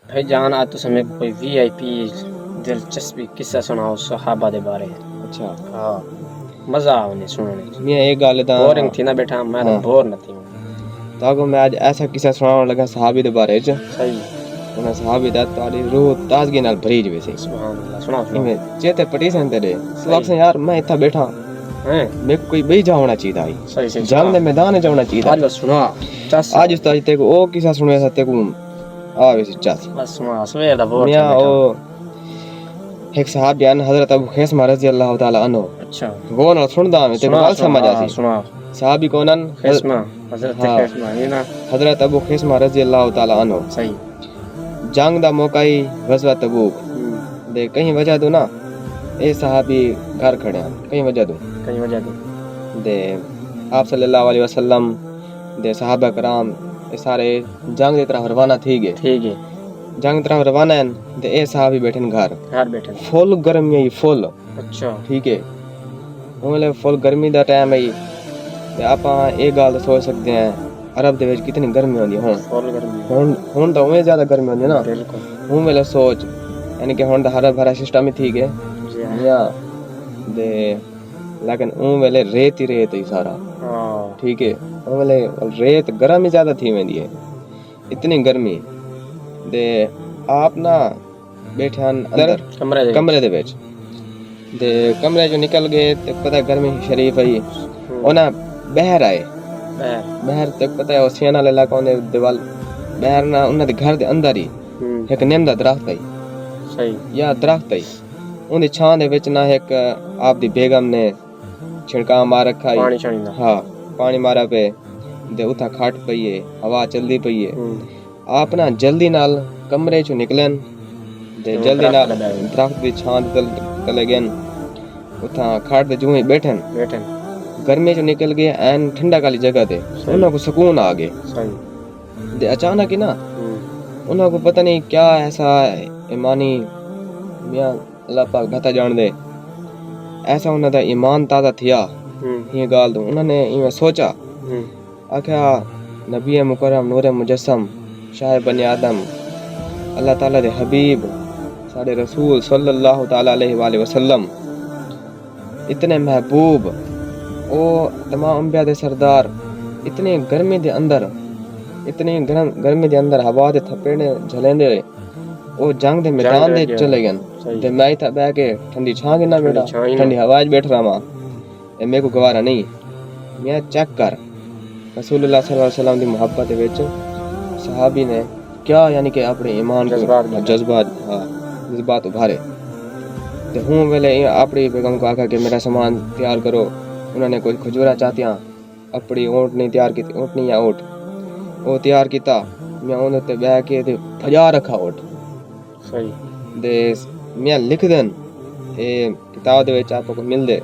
بھائی جان آج تو ہمیں کوئی VIP دلچسپی قصہ سناؤ صحابہ دے بارے. اچھا ہاں مزہ آ انہیں سننے. میں ایک گل دا بورنگ تھی نا بیٹھا میں تو بور نہ تھی. تاکہ میں آج ایسا قصہ سناؤں لگا صحابی دے بارے وچ. صحیح. انہاں صحابی دا تاری روح تازگی نال بھری جوے سی. سبحان اللہ. سناؤ میں سناؤ. چیتے پٹی سن تیرے سبق سے یار میں اتھا بیٹھا میں کوئی بئی جا ہونا چاہیے تھا. صحیح جنگ دے میدان وچ ہونا چاہیے تھا. آج بس سنا آج اس تے کو او قصہ سنیا تھا تے کو آ ویسے چاس بس سنا سویر دا بور میاں او ایک صحابی ان حضرت ابو خیثمہ رضی اللہ تعالی عنہ. اچھا وہ نہ سندا میں تے گل سمجھ آسی. سنا صحابی کونن خیثمہ حضرت خیثمہ یہ نا حضرت ابو خیثمہ رضی اللہ تعالی عنہ. صحیح. جنگ دا موقع ہی غزوہ تبوک دے کہیں وجہ دو نا اے صحابی گھر کھڑے ہیں کہیں وجہ دو دے آپ صلی اللہ علیہ وسلم دے صحابہ کرام اے سارے جنگ دی طرف روانہ تھی گئے. ٹھیک ہے. جنگ دی طرف روانہ ہیں تے اے صحابی بیٹھن گھر بیٹھے فل گرمی ہے فل. اچھا ٹھیک ہے. وہ فل گرمی دا ٹائم ہے تے آپاں اے گل سوچ سکتے ہیں عرب دے وچ کتنی گرمی ہوندی ہے. فل گرمی ہن تو اوے زیادہ گرمی ہوندی ہے نا. بالکل. ہوں ویلے سوچ یعنی کہ ہن دا ہرا بھرا سسٹم ہی ٹھیک ہے یا دے لیکن اون ویلے ریت ہی سارا. ٹھیک ہے. اون ویلے ریت گرم ہی زیادہ تھی ویندی ہے اتنی گرمی دے آپ نا بیٹھے ہیں اندر کمرے دے وچ دے کمرے جو نکل گئے تے پتہ گرمی شریف آئی انہاں باہر آئے. باہر تے پتہ ہے سینا والے علاقے دے دیوال باہر نہ انہاں دے گھر دے اندر ہی ایک نیم دا درخت ہے. صحیح. یا درخت ہے اون دی چھاں دے وچ نہ ایک آپ دی بیگم نے چھڑکا مار رکھا ہے. ہاں پانی مارا پہ دے اتھا کھٹ پئی ہے ہوا چلدی پئی ہے. آپ نا جلدی نال کمرے چوں نکلن دے جلدی نال درخت دی چھاں تلے گئے اتھا کھٹ تے جوں ہی بیٹھن گرمی چوں نکل گئے این ٹھنڈا والی جگہ تے انہاں کو سکون آ گئے. دے اچانک ہی نا انہاں کو پتہ نہیں کیا ایسا ایمانی میاں اللہ پاک بہتا جان دے ایسا انہاں دا ایمان تازہ تھیا. یہ گال تو انہوں نے ایویں سوچا آکھیا نبی مکرم نور مجسم شاہ بنی آدم اللہ تعالیٰ دے حبیب ساڑے رسول صلی اللہ تعالیٰ علیہ وآلہ وسلم اتنے محبوب او تمام انبیاء دے سردار اتنی گرمی دے اندر ہوا دے تھپیڑے جھلیندے ہوئے او جنگ دے میدان دے چلے گئے. تے میں تھا بیٹھ کے ٹھنڈی چھاں کے نہ بیٹھا ٹھنڈی ہوا بیٹھ رہا ماں اے میرے کو گوارا نہیں. میں چیک کر رسول اللہ صلی اللہ علیہ وسلم دی محبت وچ صحابی نے کیا یعنی کہ اپنے ایمان کو جذبات ابھارے. تے ہوں ویلے اپنی بیگم کو آکھا کہ میرا سامان تیار کرو. انہوں نے کوئی کھجورا چاہتیاں اپنی اونٹ نہیں تیار کی اونٹنی یا اونٹ وہ تیار کیتا. میں انہوں تے بیٹھ کے تے بھجا رکھا اونٹ. صحیح. دے میں لکھ دین اے کتاب دے وچ آپ کو مل دے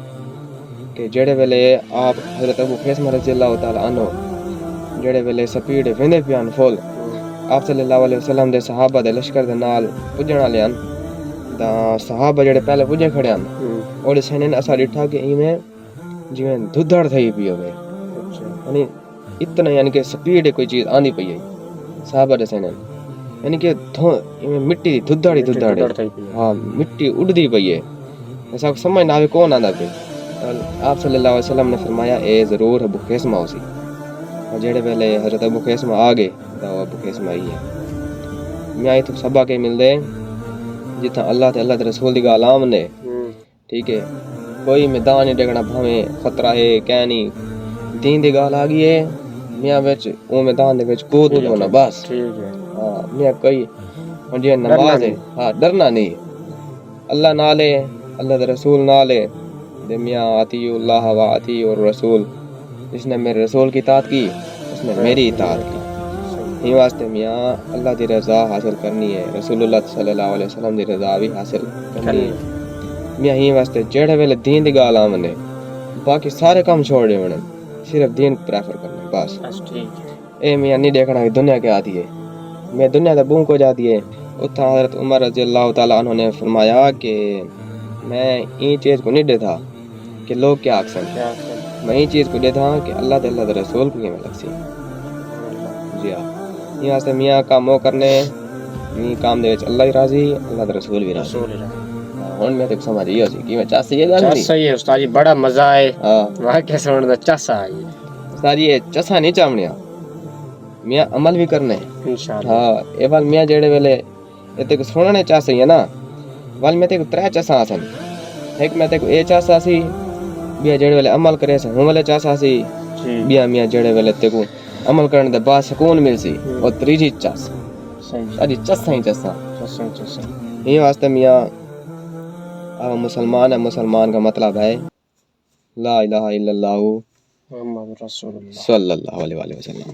کہ جڑے ویلے آپ حضرت ابو خیثمہ رضی اللہ تعالی عنہ جڑے ویلے سپیڈ ویندے پیان فل آپ صلی اللہ علیہ وسلم دے صحابہ دے لشکر دے نال پجن والے ہیں دا صحابہ جڑے پہلے پجے کھڑے ہیں اور سینن اسا ڈٹھا کہ ایویں جویں دھدڑ تھئی پئی ہوے یعنی اتنا یعنی کہ سپیڈ کوئی چیز آندی پئی ہے صحابہ دے سینن یعنی کہ مٹی دھدڑی ہاں مٹی اڑدی پئی ہے ایسا سمجھ نہ آوے کون آندا پئی. آپ صلی اللہ علیہ وسلم نے فرمایا اے ضرور ابو خیثمہ ہو سی. اور جڑے ویلے حضرت ابو خیثمہ آ گئے تو ابو خیثمہ ہی ہے. میں آئی تو سبا کے مل دے جتنا اللہ تے اللہ دے رسول دی گال عام نے. ٹھیک ہے. کوئی میدان نہیں ڈگنا بھاویں خطرہ ہے کہ نہیں دین دی گال آ گئی ہے میاں وچ او میدان دے وچ کود ہونا بس. ٹھیک ہے. ہاں میاں کوئی جی نماز ہے ہاں ڈرنا نہیں اللہ نالے اللہ دے رسول نالے دے میاں اطیع اللہ و اطیع الرسول. جس نے میرے رسول کی اطاعت کی اس نے میری اطاعت کی. ہی واسطے میاں اللہ دی رضا حاصل کرنی ہے رسول اللہ صلی اللہ علیہ وسلم دی رضا بھی حاصل کرنی ہے. میاں ہی واسطے جڑے ویلے دین دی گال آمنے باقی سارے کام چھوڑ دے ہونے صرف دین پریفر کرنا بس. اے میاں نہیں دیکھنا کہ دنیا کیا آتی ہے. میں دنیا دا بون کو جاتی ہے. اتھا حضرت عمر رضی اللہ تعالیٰ عنہ نے فرمایا کہ میں این چیز کو نہیں دیتا کہ لوگ کیا اکسن میں این چیز کو دیتا ہوں کہ اللہ تے اللہ دے رسول کو کیوں لگ سی. جی ہاں یہ واسطے میاں کاموں کرنے یہ کام دے وچ اللہ ہی راضی اللہ دا رسول بھی راضی رسول اللہ ہن میں تے سمجھ گیا سی کہ میں چاہ سی یہ گل چس نہیں صحیح ہے استاد جی بڑا مزہ آئے ہاں واقعہ سنن دا چس آئی استاد یہ چسا نہیں چاونیا میاں عمل بھی کرنا ہے انشاءاللہ ہاں اے وال میاں جڑے ویلے تے سننے چاہ سی ہے نا وال میں تے ترے چسا آسن ایک میں تے اے چاسا سی بیا جڑے ویلے عمل کرے سے ہن ویلے چاسا سی جی بیا میاں جڑے ویلے تے کو عمل کرنے دے بعد سکون مل سی اور تریجی چاس صحیح ساری چسا ہی چسا چس یہ واسطے میاں مسلمان ہے مسلمان کا مطلب ہے لا الہ الا اللہ محمد رسول اللہ صلی اللہ علیہ وسلم